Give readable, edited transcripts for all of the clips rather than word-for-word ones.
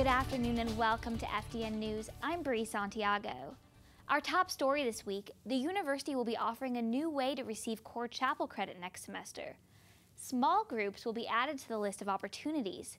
Good afternoon and welcome to FDN News. I'm Bree Santiago. Our top story this week, the university will be offering a new way to receive core chapel credit next semester. Small groups will be added to the list of opportunities.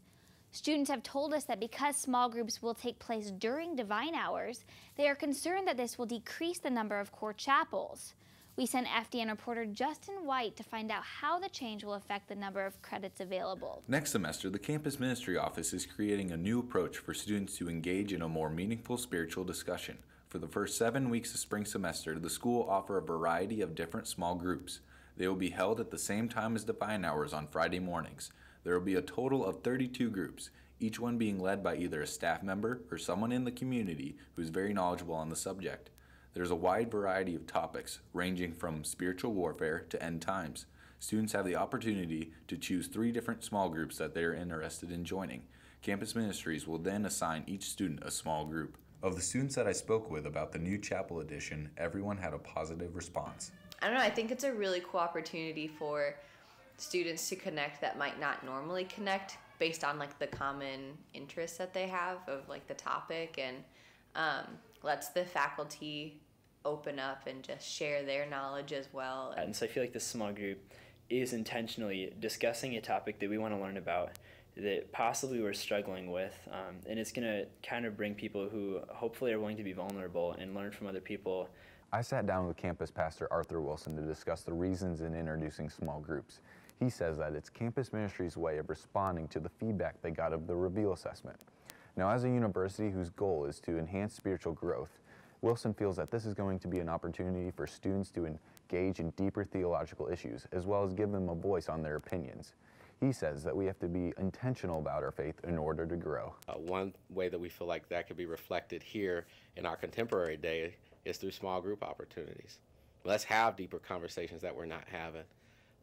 Students have told us that because small groups will take place during divine hours, they are concerned that this will decrease the number of core chapels. We sent FDN reporter Justin White to find out how the change will affect the number of credits available. Next semester, the Campus Ministry Office is creating a new approach for students to engage in a more meaningful spiritual discussion. For the first 7 weeks of spring semester, the school will offer a variety of different small groups. They will be held at the same time as divine hours on Friday mornings. There will be a total of 32 groups, each one being led by either a staff member or someone in the community who is very knowledgeable on the subject. There's a wide variety of topics, ranging from spiritual warfare to end times. Students have the opportunity to choose 3 different small groups that they are interested in joining. Campus Ministries will then assign each student a small group. Of the students that I spoke with about the new chapel edition, everyone had a positive response. I don't know, I think it's a really cool opportunity for students to connect that might not normally connect based on like the common interests that they have of like the topic, and lets the faculty open up and just share their knowledge as well. And so I feel like this small group is intentionally discussing a topic that we want to learn about that possibly we're struggling with, and it's going to kind of bring people who hopefully are willing to be vulnerable and learn from other people. I sat down with campus pastor Arthur Wilson to discuss the reasons in introducing small groups. He says that it's Campus Ministry's way of responding to the feedback they got of the Reveal assessment. Now, as a university whose goal is to enhance spiritual growth, Wilson feels that this is going to be an opportunity for students to engage in deeper theological issues, as well as give them a voice on their opinions. He says that we have to be intentional about our faith in order to grow. One way that we feel like that could be reflected here in our contemporary day is through small group opportunities. Let's have deeper conversations that we're not having.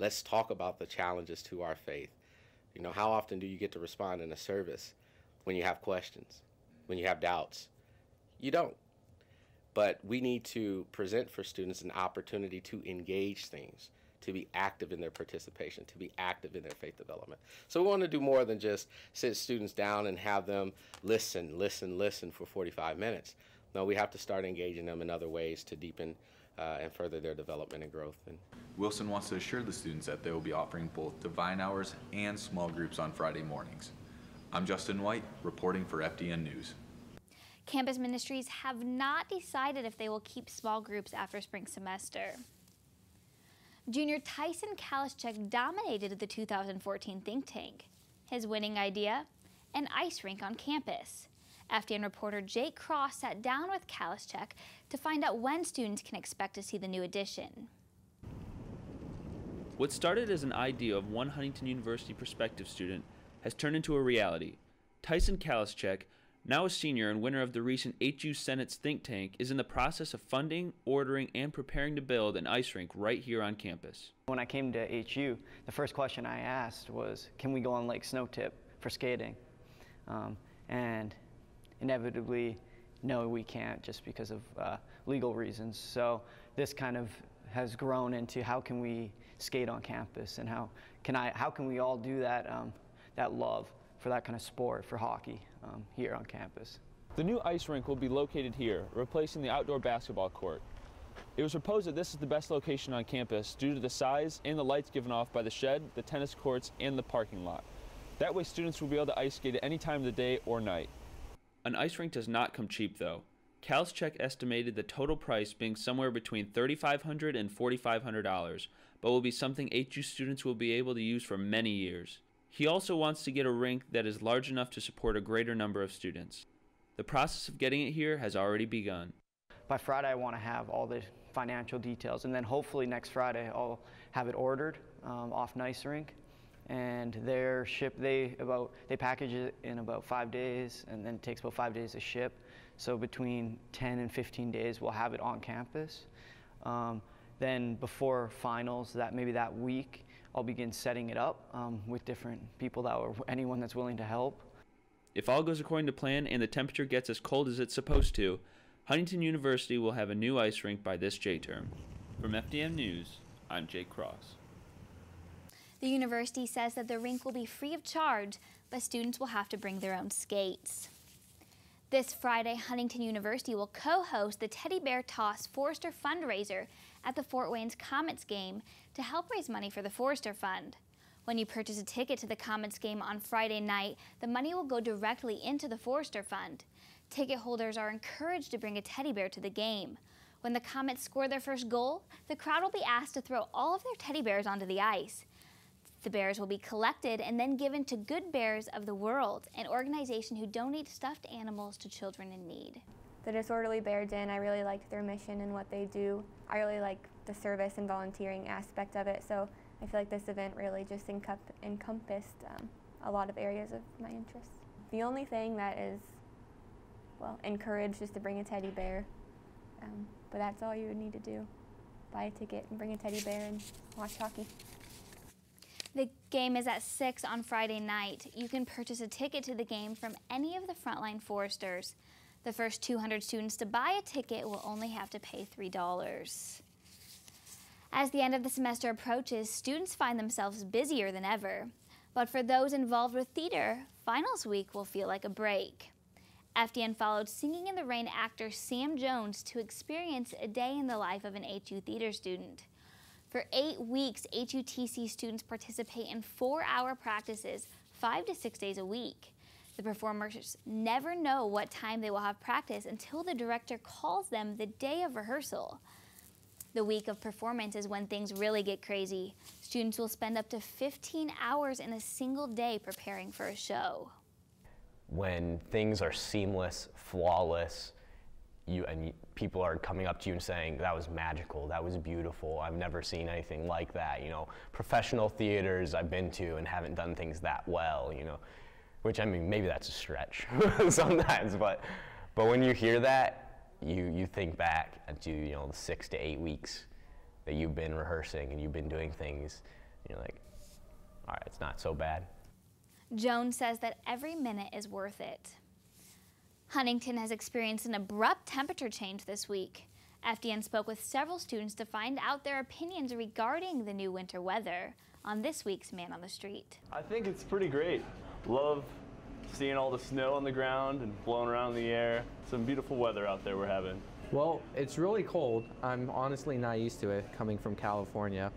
Let's talk about the challenges to our faith. You know, how often do you get to respond in a service when you have questions, when you have doubts? You don't. But we need to present for students an opportunity to engage things, to be active in their participation, to be active in their faith development. So we want to do more than just sit students down and have them listen for 45 minutes. No, we have to start engaging them in other ways to deepen and further their development and growth. Wilson wants to assure the students that they will be offering both divine hours and small groups on Friday mornings. I'm Justin White, reporting for FDN News. Campus Ministries have not decided if they will keep small groups after spring semester. Junior Tyson Kalischek dominated the 2014 think tank. His winning idea? An ice rink on campus. FDN reporter Jake Cross sat down with Kalischek to find out when students can expect to see the new addition. What started as an idea of one Huntington University prospective student has turned into a reality. Tyson Kalischek, now a senior and winner of the recent HU Senate's think tank, is in the process of funding, ordering, and preparing to build an ice rink right here on campus. When I came to HU, the first question I asked was, can we go on Lake Snow Tip for skating? And inevitably, no, we can't, just because of legal reasons. So this kind of has grown into how can we skate on campus, and how can we all do that, that love for that kind of sport, for hockey, here on campus. The new ice rink will be located here, replacing the outdoor basketball court. It was proposed that this is the best location on campus due to the size and the lights given off by the shed, the tennis courts, and the parking lot. That way students will be able to ice skate at any time of the day or night. An ice rink does not come cheap though. Kalischek estimated the total price being somewhere between $3,500 and $4,500, but will be something HU students will be able to use for many years. He also wants to get a rink that is large enough to support a greater number of students. The process of getting it here has already begun. By Friday, I want to have all the financial details, and then hopefully next Friday I'll have it ordered off Nice Rink, and they package it in about 5 days, and then it takes about 5 days to ship. So between 10 and 15 days, we'll have it on campus. Then before finals, maybe that week, I'll begin setting it up with different people, anyone that's willing to help. If all goes according to plan and the temperature gets as cold as it's supposed to, Huntington University will have a new ice rink by this J-term. From FDN News, I'm Jake Cross. The university says that the rink will be free of charge, but students will have to bring their own skates. This Friday, Huntington University will co-host the Teddy Bear Toss Forrester fundraiser at the Fort Wayne's Komets game to help raise money for the Forrester Fund. When you purchase a ticket to the Komets game on Friday night, the money will go directly into the Forrester Fund. Ticket holders are encouraged to bring a teddy bear to the game. When the Komets score their first goal, the crowd will be asked to throw all of their teddy bears onto the ice. The bears will be collected and then given to Good Bears of the World, an organization who donates stuffed animals to children in need. The Disorderly Bear Den, I really liked their mission and what they do. I really like the service and volunteering aspect of it, so I feel like this event really just encompassed a lot of areas of my interests. The only thing that is, well, encouraged is to bring a teddy bear, but that's all you would need to do. Buy a ticket and bring a teddy bear and watch hockey. The game is at 6 on Friday night. You can purchase a ticket to the game from any of the frontline Foresters. The first 200 students to buy a ticket will only have to pay $3. As the end of the semester approaches, students find themselves busier than ever. But for those involved with theater, finals week will feel like a break. FDN followed Singing in the Rain actor Sam Jones to experience a day in the life of an HU theater student. For 8 weeks, HUTC students participate in 4-hour practices 5 to 6 days a week. The performers never know what time they will have practice until the director calls them the day of rehearsal. The week of performance is when things really get crazy. Students will spend up to 15 hours in a single day preparing for a show. When things are seamless, flawless, people are coming up to you and saying, that was magical, that was beautiful, I've never seen anything like that. You know, professional theaters I've been to and haven't done things that well, you know, which, I mean, maybe that's a stretch sometimes, but when you hear that, you think back to, you know, the 6 to 8 weeks that you've been rehearsing and you've been doing things, and you're like, all right, it's not so bad. Jones says that every minute is worth it. Huntington has experienced an abrupt temperature change this week. FDN spoke with several students to find out their opinions regarding the new winter weather on this week's Man on the Street. I think it's pretty great. Love seeing all the snow on the ground and blowing around in the air. Some beautiful weather out there we're having. Well, it's really cold. I'm honestly not used to it coming from California,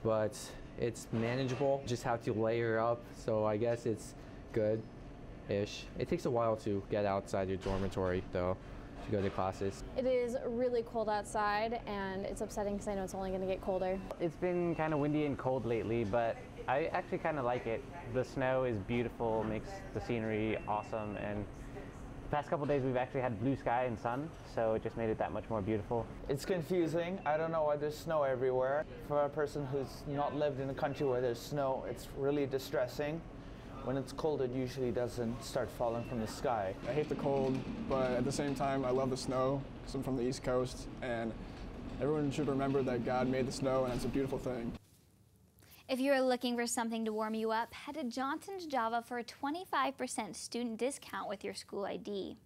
but it's manageable. Just have to layer up, so I guess it's good-ish. It takes a while to get outside your dormitory, though, to go to classes. It is really cold outside, and it's upsetting because I know it's only going to get colder. It's been kind of windy and cold lately, but I actually kind of like it. The snow is beautiful, makes the scenery awesome, and the past couple days we've actually had blue sky and sun, so it just made it that much more beautiful. It's confusing. I don't know why there's snow everywhere. For a person who's not lived in a country where there's snow, it's really distressing. When it's cold, it usually doesn't start falling from the sky. I hate the cold, but at the same time, I love the snow because I'm from the East Coast, and everyone should remember that God made the snow, and it's a beautiful thing. If you're looking for something to warm you up, head to Johnson's Java for a 25% student discount with your school ID.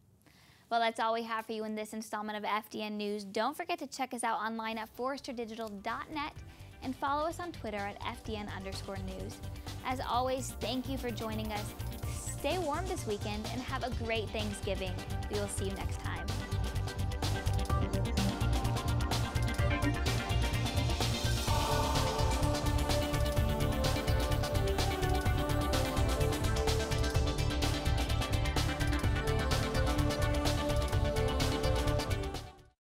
Well, that's all we have for you in this installment of FDN News. Don't forget to check us out online at forresterdigital.net and follow us on Twitter at FDN_news. As always, thank you for joining us. Stay warm this weekend and have a great Thanksgiving. We will see you next time.